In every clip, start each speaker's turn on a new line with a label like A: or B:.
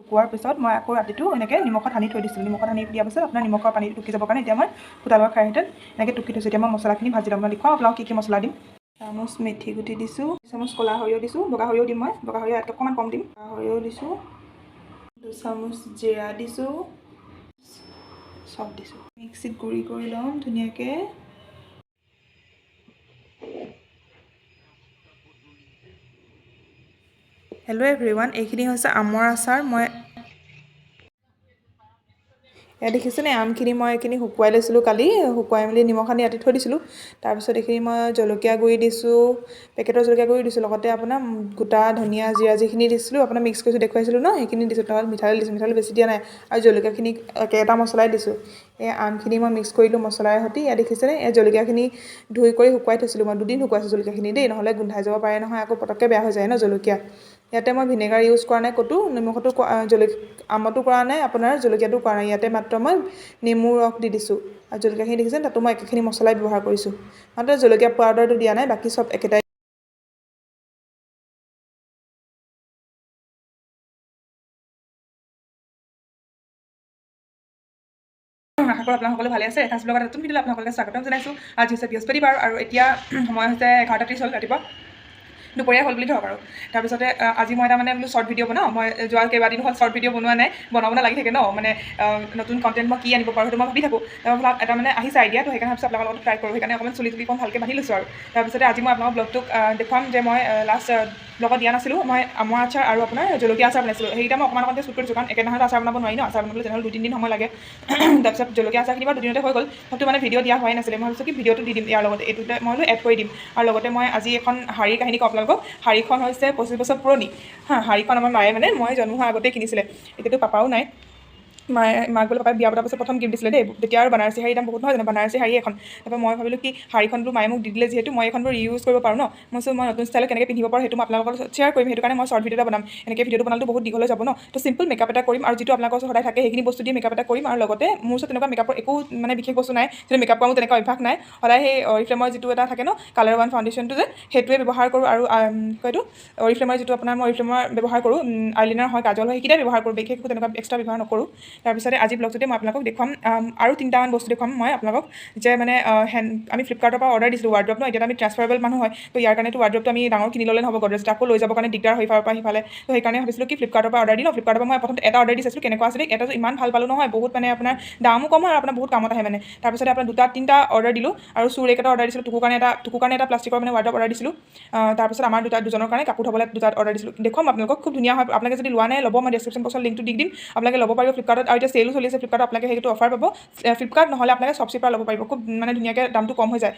A: শুকোৱাৰ পিছত মই আকৌ ৰাতিটো এনেকৈ নিমখত সানি থৈ দিছিলোঁ। নিমখত সানি দিয়াৰ পিছত আপোনাৰ নিমখৰ পানীটো টুকি যাবৰ কাৰণে এতিয়া মই চোতালৰ খাৰহিতেন এনেকৈ টুকি থৈছোঁ। এতিয়া মই মছলাখিনি ভাজি ল'ম। মই দেখুৱাওঁ আপোনালোকক কি মছলা দিম। চামুচ মেথি গুটি দিছোঁ, চামুচ ক'লা সৰিয়হ দিছোঁ, বগা সৰিয়হ দিম মই, বগা সৰিয়হ ইয়াত অকণমান কম দিম। বগা সৰিয়হ দিছোঁ, 2 চামুচ জিৰা দিছোঁ, চব দিছোঁ। মিক্সিত গুড়ি কৰি ল'ম ধুনীয়াকৈ। হেল্ল' এভৰিৱান, এইখিনি হৈছে আমৰ আচাৰ। মই এয়া দেখিছেনে আমখিনি মই এইখিনি শুকুৱাই লৈছিলোঁ কালি, শুকুৱাই মেলি নিমখ সানি ৰাতি থৈ দিছিলোঁ। তাৰপিছত এইখিনি মই জলকীয়া গুড়ি দিছোঁ, পেকেটৰ জলকীয়া গুড়ি দিছোঁ, লগতে আপোনাৰ গোটা ধনিয়া জিৰা যিখিনি দিছিলোঁ আপোনাৰ মিক্স কৰিছোঁ দেখুৱাইছিলোঁ ন, সেইখিনি দিছোঁ। তাৰ মিঠাতেল দিছোঁ, মিঠাতেল বেছি দিয়া নাই, আৰু জলকীয়াখিনি একেটা মছলাই দিছোঁ। এই আমখিনি মই মিক্স কৰিলোঁ মছলাৰ সৈতে। এয়া দেখিছেনে এই জলকীয়াখিনি ধুই কৰি শুকুৱাই থৈছিলোঁ মই, 2 দিন শুকুৱাইছোঁ জলকীয়াখিনি দেই, নহ'লে গোন্ধাই যাব পাৰে নহয়, আকৌ পটককৈ বেয়া হৈ যায় ন জলকীয়া। ইয়াতে মই ভিনেগাৰ ইউজ কৰা নাই ক'তো, নিমখতো আমতো কৰা নাই, আপোনাৰ জলকীয়াটো কৰা নাই। ইয়াতে মাত্ৰ মই নেমু ৰস দি দিছোঁ, আৰু জলকীয়াখিনি দেখিছে তাতো মই একেখিনি মছলাই ব্যৱহাৰ কৰিছোঁ, মাত্ৰ জলকীয়া পাউডাৰটো দিয়া নাই, বাকী চব একেটাই। আশা কৰোঁ আপোনালোক সকলো ভালে আছে। এসাঁজ ব্লগত নতুন ভিডিঅ'লৈ আপোনালোকক স্বাগতম জনাইছোঁ। আজি হৈছে বৃহস্পতিবাৰ আৰু এতিয়া সময় হৈছে 11:30 হ'ল ৰাতিপুৱা, দুপৰীয়া হ'ল বুলি ধৰক আৰু। তাৰপিছতে আজি মই এটা মানে বোলো শ্বৰ্ট ভিডিঅ' বনাওঁ। মই যোৱা কেইবাদিনো হ'ল শ্বৰ্ট ভিডিঅ' বনোৱা নাই, বনাব লাগি থাকে ন, মানে নতুন কণ্টেণ্ট মই কি আনিব পাৰোঁ সেইটো মই ভাবি থাকোঁ। তাৰপৰা এটা মানে আহিছে আইডিয়া, তো সেইকাৰণে ভাবিছোঁ আপোনালোকৰ লগত ট্ৰাই কৰোঁ। সেইকাৰণে অকণমান চুলি অকণ ভালকৈ বান্ধি লৈছোঁ আৰু। তাৰপিছতে আজি মই আপোনালোকৰ ব্লগটোক দেখুৱাম যে মই লাষ্ট ব্লগত দিয়া নাছিলোঁ, মই আমৰ আচাৰ আৰু আপোনাৰ জলকীয়া আচাৰ বনাইছিলোঁ। সেইকেইটা মই অকণমান শ্বুট কৰিছোঁ, কাৰণ একেদিনাখনত আচাৰ বনাব নোৱাৰি ন, আচাৰ বনাবলৈ তেনেহ'লে 2-3 দিন সময় লাগে। তাৰপিছত জলকীয়া আচাৰখিনি বাৰু 2 দিনতে হৈ গ'ল, সেইটো মানে ভিডিঅ' দিয়া হোৱাই নাছিলে। মই ভাবিছোঁ কি ভিডিঅ'টো দি দিম ইয়াৰ লগতে, এইটোতে মই বোলো এড কৰি দিম। আৰু লগতে মই আজি এখন শাড়ীৰ কাহিনী কওঁ আপোনালোকক। শাড়ীখন হৈছে 25 বছৰ পুৰণি শাড়ীখন আমাৰ মায়ে মানে মই জন্ম হোৱাৰ আগতেই কিনিছিলে। এতিয়াতো পাপাও নাই, মাক বোলে পাপাই বিয়া পতাৰ পাছত প্ৰথম গিফ্ট দিছিলে দেই। তেতিয়া আৰু বানাৰসী শাড়ীৰ দাম বহুত নহয় জানো, বানাৰসী শাড়ী এখন। তাৰপৰা মই ভাবিলোঁ কি শাড়ীখনটো মায়ে মোক দি দিলে যিহেতু, মই এইখনটো ৰিউজ কৰিব পাৰোঁ ন। মই নতুন ষ্টাইলত কেনেকৈ পিন্ধিব পাৰোঁ সেইটো মই আপোনালোকৰ লগত শ্বেয়াৰ কৰিম। সেইটো কাৰণে মই শ্বৰ্ট ভিডিঅ' এটা বনাম। এনেকৈ ভিডিঅ'টো বনালেতো বহুত দীঘল হৈ যাব ন, তো চিম্পল মেকআপ এটা কৰিম, আৰু যিটো আপোনালোকৰ ওচৰত সদায় থাকে সেইখিনি বস্তু দি মেকআপ এটা কৰিম। আৰু লগতে মোৰ ওচৰত তেনেকুৱা মেকআপৰ একো মানে বিশেষ বস্তু নাই, যিটো মেকআপ কৰা মোৰ তেনেকুৱা অভ্যাস নাই। সদায় সেই অৰিফ্লেমৰ যিটো এটা থাকে ন কালাৰ 1 ফাউণ্ডেশ্যনটো যে, সেইটোৱে ব্যৱহাৰ কৰোঁ। আৰু কয়টো অৰিফ্লেমৰ যিটো আপোনাৰ মই অৰিফ্লেমৰ ব্যৱহাৰ কৰোঁ, আইলাইনাৰ হয়, কাজল হয়, সেইকেইটাই ব্যৱহাৰ কৰোঁ, বিশেষ একো তেনেকুৱা এক্সট্ৰা ব্যৱহাৰ নকৰোঁ। তাৰপিছতে আজি ব্লগটোতে মই আপোনালোকক দেখুৱাম আৰু 3টামান বস্তু দেখুৱাম মই আপোনালোকক, যে মানে আমি ফ্লিপকাৰ্টৰ পৰা অৰ্ডাৰ দিছিলোঁ ৱাৰ্ড্ৰপ ন। এতিয়া আমি ট্ৰান্সফাৰেবল মানুহ হয়, তো ইয়াৰ কাৰণেতো ৱাৰ্ড্ৰপটো আমি ডাঙৰ কিনি ল'লে নহ'ব, গডৰেজটো আকৌ লৈ যাবৰ কাৰণে দিগদাৰ হয় ইফালৰ পৰা সিফালে। তো সেইকাৰণে ভাবিছিলোঁ কি ফ্লিপকাৰ্টৰ পৰা অৰ্ডাৰ দি লওঁ। ফ্লিপকাৰ্টৰ পৰা মই প্ৰথমতে এটা অৰ্ডাৰ দি চাইছিলোঁ কেনেকুৱা আছিলে, এটাটো ইমান ভাল পালোঁ নহয়, বহুত মানে আপোনাৰ দামো কম হয় আৰু আপোনাৰ বহুত কামত আহে মানে। তাৰপিছতে আপোনাৰ 2-3টা অৰ্ডাৰ দিলোঁ, আৰু চুৰ এটা অৰ্ডাৰ দিছিলোঁ, টুকুৰ কাৰণে এটা প্লাষ্টিকৰ মানে ৱাৰ্ড্ৰপ অৰ্ডাৰ দিছিলোঁ। তাৰপিছত আমাৰ দুজনৰ কাৰণে কাপোৰ থ'বলৈ 2টা অৰ্ডাৰ দিছিলোঁ। দেখুৱাম আপোনালোকক, খুব ধুনীয়া হয়। আপোনালোকে যদি লোৱা নাই ল'ব, মই ডেছক্ৰিপশ্যন বক্সত লিংকটো দি দিম, আপোনালোকে ল'ব পাৰিব ফ্লিপকাৰ্টত। আৰু এতিয়া চেলো চলি আছে ফ্লিপকাৰ্টত, আপোনালোকে সেইটো অফাৰ পাব। ফ্লিপকাৰ্ট নহ'লে আপোনালোকে শ্বপচিৰ পৰা ল'ব পাৰিব, খুব মানে ধুনীয়াকৈ দামটো কম হৈ যায়।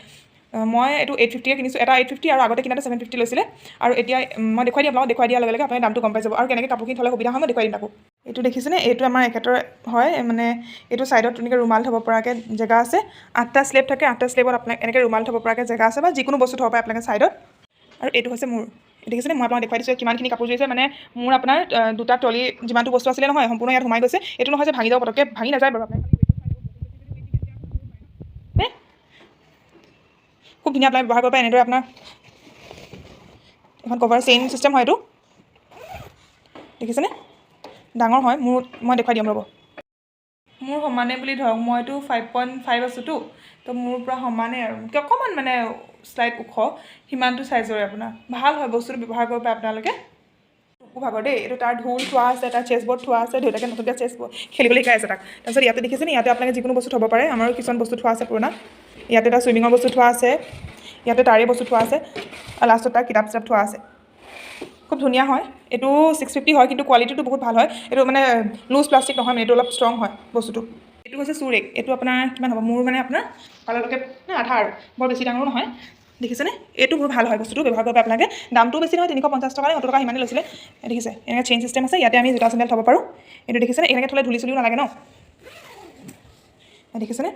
A: মই এইটো 850কে কিনিছোঁ, এটা 850, আৰু আগতে কিনাতে 750 লৈছিলে। আৰু এতিয়া মই দেখুৱাই দিম আপোনালোকক, দেখুৱাই দিয়াৰ লগে লগে আপোনালোকে দামটো গম পাই যাব, আৰু কেনেকৈ কাপোৰখিনি থ'লে সুবিধা হয় মই দেখুৱাই দিম তাকো। এইটো দেখিছেনে, এইটো আমাৰ এখেতৰ হয়, মানে এইটো ছাইডত তেনেকৈ ৰুমাল থ'ব পৰাকৈ জেগা আছে। 8টা স্লেব থাকে, 8টা স্লেবত আপোনাক এনেকৈ ৰুমাল থ'ব পৰাকৈ জেগা আছে, বা যিকোনো বস্তু থ'ব পাৰে আপোনালোকে ছাইডত। আৰু এইটো হৈছে মোৰ, দেখিছেনে, মই আপোনাক দেখুৱাই দিছোঁ কিমানখিনি কাপোৰ জুৰিছে। মানে মোৰ আপোনাৰ 2টা ট্ৰলি যিমানটো বস্তু আছিলে নহয়, সম্পূৰ্ণ ইয়াত সোমাই গৈছে। এইটো নহয় যে ভাঙি যাব, পটককৈ ভাঙি নাযায় বাৰু, আপোনাক খুব ধুনীয়া আপোনাক ব্যৱহাৰ কৰিব পাৰে। এনেদৰে আপোনাৰ এখন কভাৰ চেইন চিষ্টেম হয়, এইটো দেখিছেনে, ডাঙৰ হয়। মই দেখুৱাই দিম ৰ'ব। মোৰ সমানে বুলি ধৰক, মইতো 5.5 আছোঁতো, তো মোৰ পৰা সমানে আৰু অকণমান মানে শ্লাইড ওখ, সিমানটো চাইজৰে আপোনাৰ ভাল হয় বস্তুটো, ব্যৱহাৰ কৰিব পাৰে আপোনালোকে। টুকু ভাগৰ দেই, এইটো তাৰ ঢোল থোৱা আছে, তাৰ চেছ বৰ্ড থোৱা আছে, দেউতাকে নতুনকৈ চেছ খেলিবলৈ শিকাই আছে তাক। তাৰপিছত ইয়াতে দেখিছেনে, ইয়াতে আপোনালোকে যিকোনো বস্তু থ'ব পাৰে। আমাৰো কিছুমান বস্তু থোৱা আছে পুৰণা, ইয়াতে এটা চুইমিঙৰ বস্তু থোৱা আছে, ইয়াতে তাৰে বস্তু থোৱা আছে, আৰু লাষ্টত তাৰ কিতাপ চিতাপ থোৱা আছে। খুব ধুনীয়া হয়। এইটো 650 হয়, কিন্তু কোৱালিটিটো বহুত ভাল হয়। এইটো মানে লুজ প্লাষ্টিক নহয়, মানে এইটো অলপ ষ্ট্ৰং হয় বস্তুটো। এইটো হৈছে চুৰেক, এইটো আপোনাৰ কিমান হ'ব, মোৰ মানে আপোনাৰ কাললৈকে আধা, আৰু বৰ বেছি ডাঙৰো নহয়, দেখিছেনে। এইটো বহুত ভাল হয় বস্তুটো, ব্যৱহাৰ কৰিব আপোনালোকে। দামটো বেছি নহয়, 350 টকা নে 70 টকা সিমানেই লৈছিলে। দেখিছে, এনেকৈ চেইন চিষ্টেম আছে, ইয়াতে আমি জোতা চেণ্ডেল থ'ব পাৰোঁ। এইটো দেখিছেনে, এনেকৈ থ'লে ধূলি চুলিও নালাগে ন, দেখিছেনে।